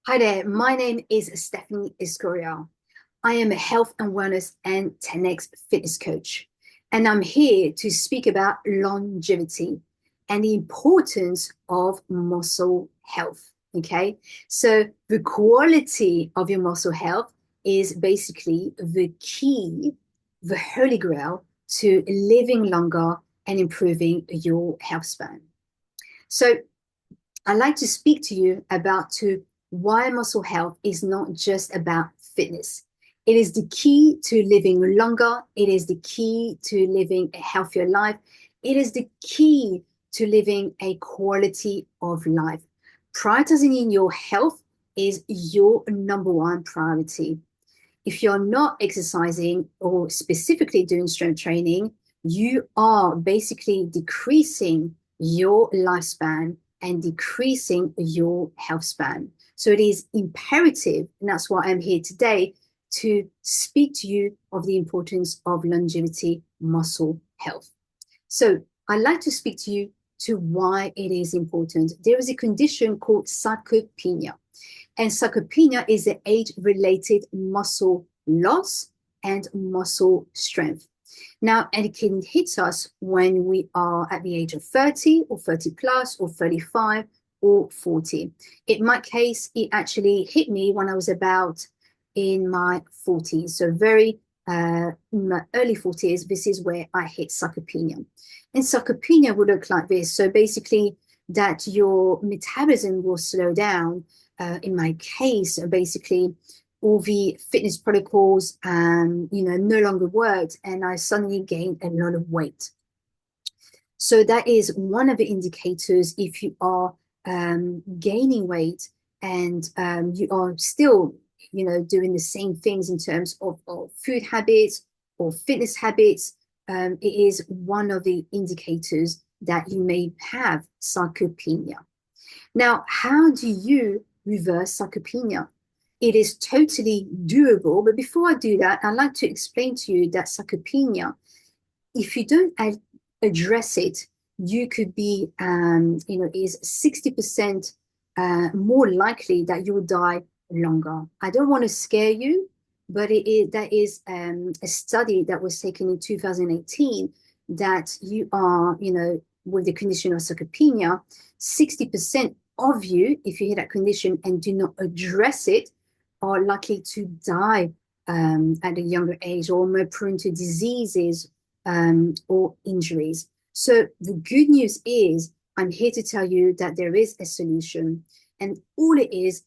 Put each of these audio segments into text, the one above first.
Hi there, my name is Stephanie Escorial. I am a health and wellness and 10x fitness coach, and I'm here to speak about longevity and the importance of muscle health. Okay, so the quality of your muscle health is basically the key, the holy grail to living longer and improving your health span. So, I'd like to speak to you about why muscle health is not just about fitness. It is the key to living longer. It is the key to living a healthier life. It is the key to living a quality of life. Prioritizing your health is your number one priority. If you're not exercising or specifically doing strength training, you are basically decreasing your lifespan and decreasing your health span. So it is imperative, and that's why I'm here today to speak to you of the importance of longevity muscle health. So I'd like to speak to you to why it is important. There is a condition called sarcopenia. And sarcopenia is the age-related muscle loss and muscle strength. Now, and it can hit us when we are at the age of 30 or 30 plus or 35 or 40. In my case, it actually hit me when I was about in my 40s. So in my early 40s, this is where I hit sarcopenia. And sarcopenia will look like this. So basically that your metabolism will slow down. In my case, basically all the fitness protocols, no longer worked, and I suddenly gained a lot of weight. So that is one of the indicators if you are gaining weight and you are still, doing the same things in terms of food habits or fitness habits. It is one of the indicators that you may have sarcopenia. Now, how do you reverse sarcopenia? It is totally doable. But before I do that, I'd like to explain to you that sarcopenia, if you don't address it, you could be, is 60% more likely that you will die longer. I don't want to scare you, but that is a study that was taken in 2018 that you are, with the condition of sarcopenia, 60% of you, if you hit that condition and do not address it, are likely to die at a younger age or more prone to diseases or injuries. So the good news is I'm here to tell you that there is a solution, and all it is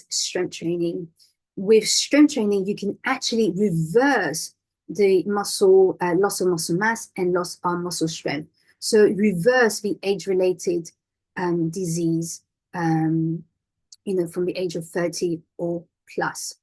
strength training. With strength training, you can actually reverse the muscle loss of muscle mass and loss of muscle strength. So reverse the age-related disease, from the age of 30 or plus.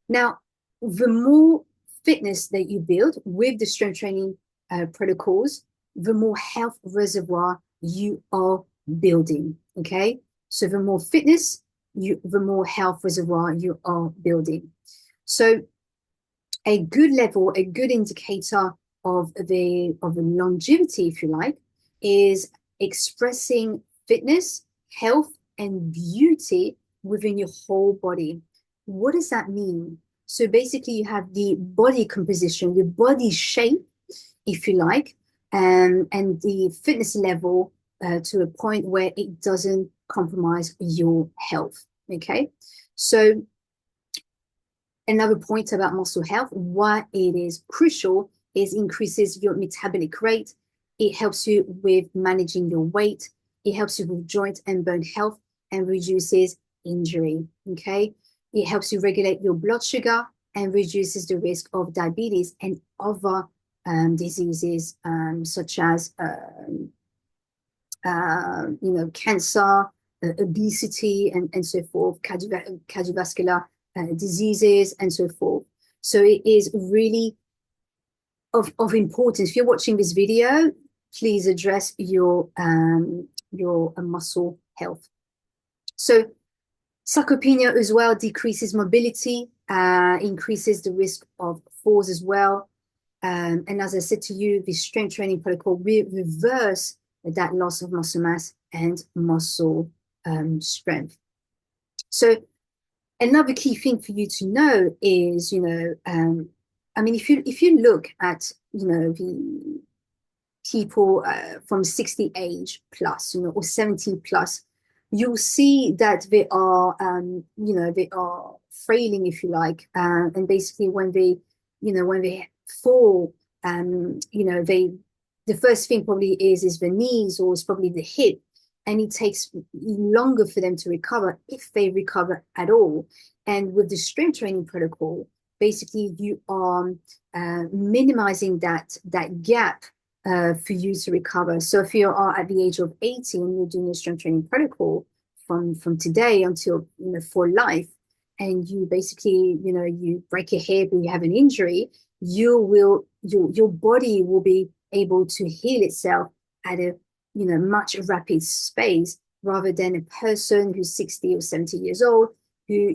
Now, the more fitness that you build with the strength training protocols, the more health reservoir you are building. Okay, so the more fitness, the more health reservoir you are building. So, a good level, a good indicator of the longevity, if you like, is expressing fitness, health, and beauty within your whole body. What does that mean? So basically, you have the body composition, the body shape, if you like, and the fitness level to a point where it doesn't compromise your health. Okay, so another point about muscle health, why it is crucial, is increases your metabolic rate. It helps you with managing your weight. It helps you with joint and bone health and reduces injury. Okay, it helps you regulate your blood sugar and reduces the risk of diabetes and other diseases such as cancer, obesity, and so forth, cardiovascular diseases, and so forth. So it is really of importance. If you're watching this video, please address your muscle health. So sarcopenia as well decreases mobility, increases the risk of falls as well. And as I said to you, the strength training protocol will reverse that loss of muscle mass and muscle strength. So Another key thing for you to know is, I mean, if you look at, the people from 60 age plus, or 70 plus, you'll see that they are frailing, if you like, and basically when they fall, the first thing probably is the knees, or it's probably the hip, and it takes longer for them to recover, if they recover at all. And with the strength training protocol, basically you are minimizing that gap for you to recover. So if you are at the age of 80 and you're doing a strength training protocol from today until for life, and you basically you break your hip or you have an injury, your body will be able to heal itself at a much rapid space, rather than a person who's 60 or 70 years old, who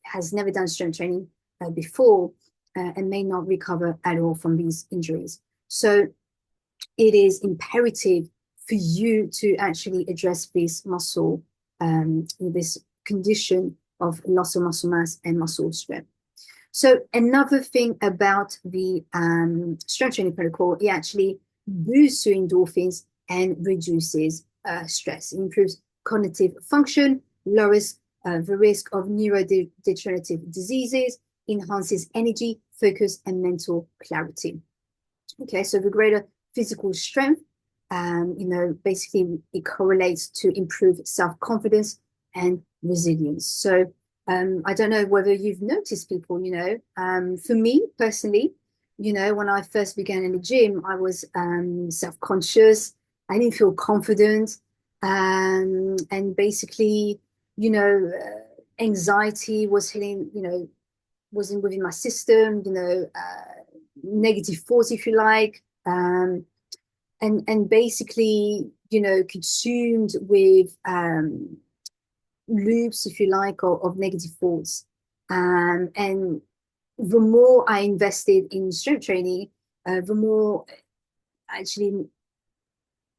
has never done strength training before, and may not recover at all from these injuries. So it is imperative for you to actually address this condition of loss of muscle mass and muscle strength. So another thing about the strength training protocol, it actually boosts your endorphins and reduces stress. It improves cognitive function, lowers the risk of neurodegenerative diseases, enhances energy, focus, and mental clarity. Okay, so the greater physical strength, basically it correlates to improved self-confidence and resilience. So I don't know whether you've noticed people, for me personally, when I first began in the gym, I was self-conscious. I didn't feel confident. And basically, anxiety was hitting, wasn't within my system, negative thoughts, if you like, and basically, consumed with loops, if you like, of negative thoughts. And the more I invested in strength training, the more actually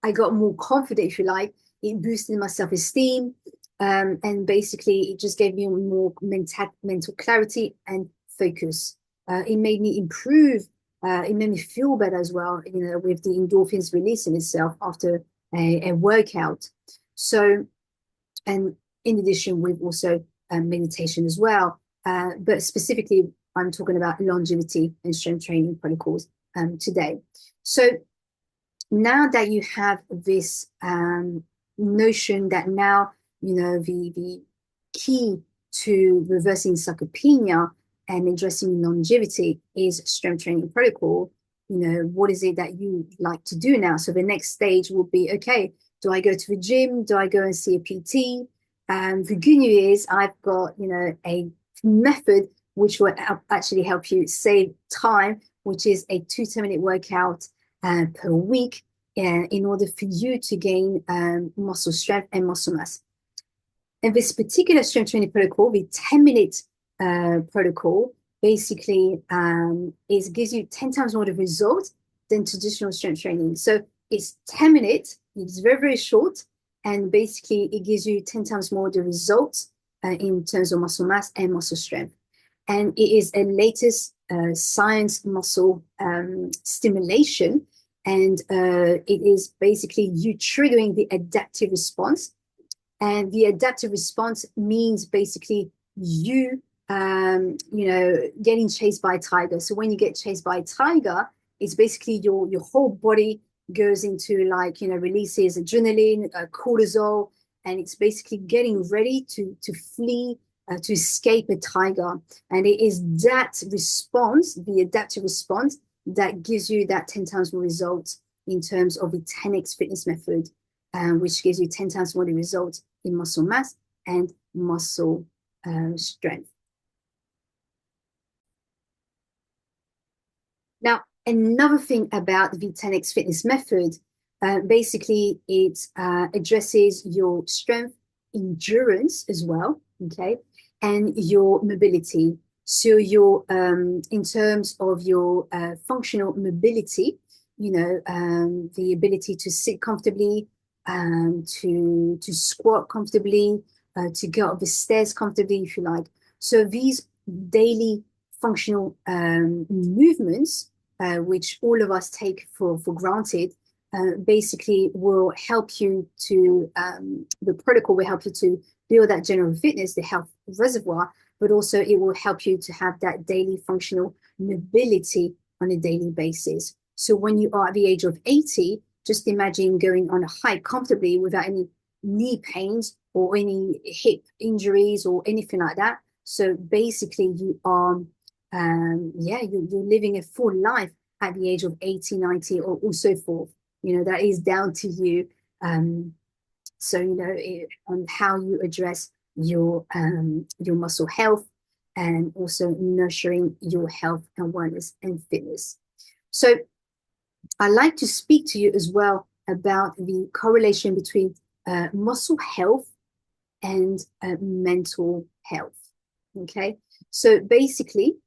I got more confident, if you like. It boosted my self-esteem, and basically it just gave me more mental clarity and focus. It made me improve. It made me feel better as well, with the endorphins releasing itself after a workout. So, and in addition, with also meditation as well. But specifically, I'm talking about longevity and strength training protocols today. So now that you have this notion that now, the key to reversing sarcopenia and addressing longevity is strength training protocol, what is it that you like to do now? So the next stage will be, okay, do I go to the gym? Do I go and see a PT? The good news is I've got, a method which will actually help you save time, which is a 2 10-minute workout per week, in order for you to gain muscle strength and muscle mass. And this particular strength training protocol, the 10-minute protocol, basically gives you 10 times more the result than traditional strength training. So it's 10 minutes, it's very, very short, and basically it gives you 10 times more the results in terms of muscle mass and muscle strength. And it is a latest science muscle stimulation, and it is basically you triggering the adaptive response. And the adaptive response means basically you, getting chased by a tiger. So when you get chased by a tiger, it's basically your whole body goes into releases adrenaline, cortisol, and it's basically getting ready to flee, to escape a tiger. And it is that response, the adaptive response, that gives you that 10 times more results in terms of the 10x fitness method, which gives you 10 times more the results in muscle mass and muscle strength. Now, another thing about the 10x fitness method, basically it addresses your strength, endurance as well, okay, and your mobility. So in terms of your functional mobility, the ability to sit comfortably, to squat comfortably, to get up the stairs comfortably, if you like. So these daily functional movements, which all of us take for granted, basically will help you to, the protocol will help you to build that general fitness, the health reservoir, but also it will help you to have that daily functional mobility on a daily basis. So when you are at the age of 80, just imagine going on a hike comfortably without any knee pains or any hip injuries or anything like that. So basically you are, you're living a full life at the age of 80, 90, or so forth. That is down to you. So, on how you address your muscle health and also nurturing your health and wellness and fitness. So I like to speak to you as well about the correlation between muscle health and mental health. Okay, so basically,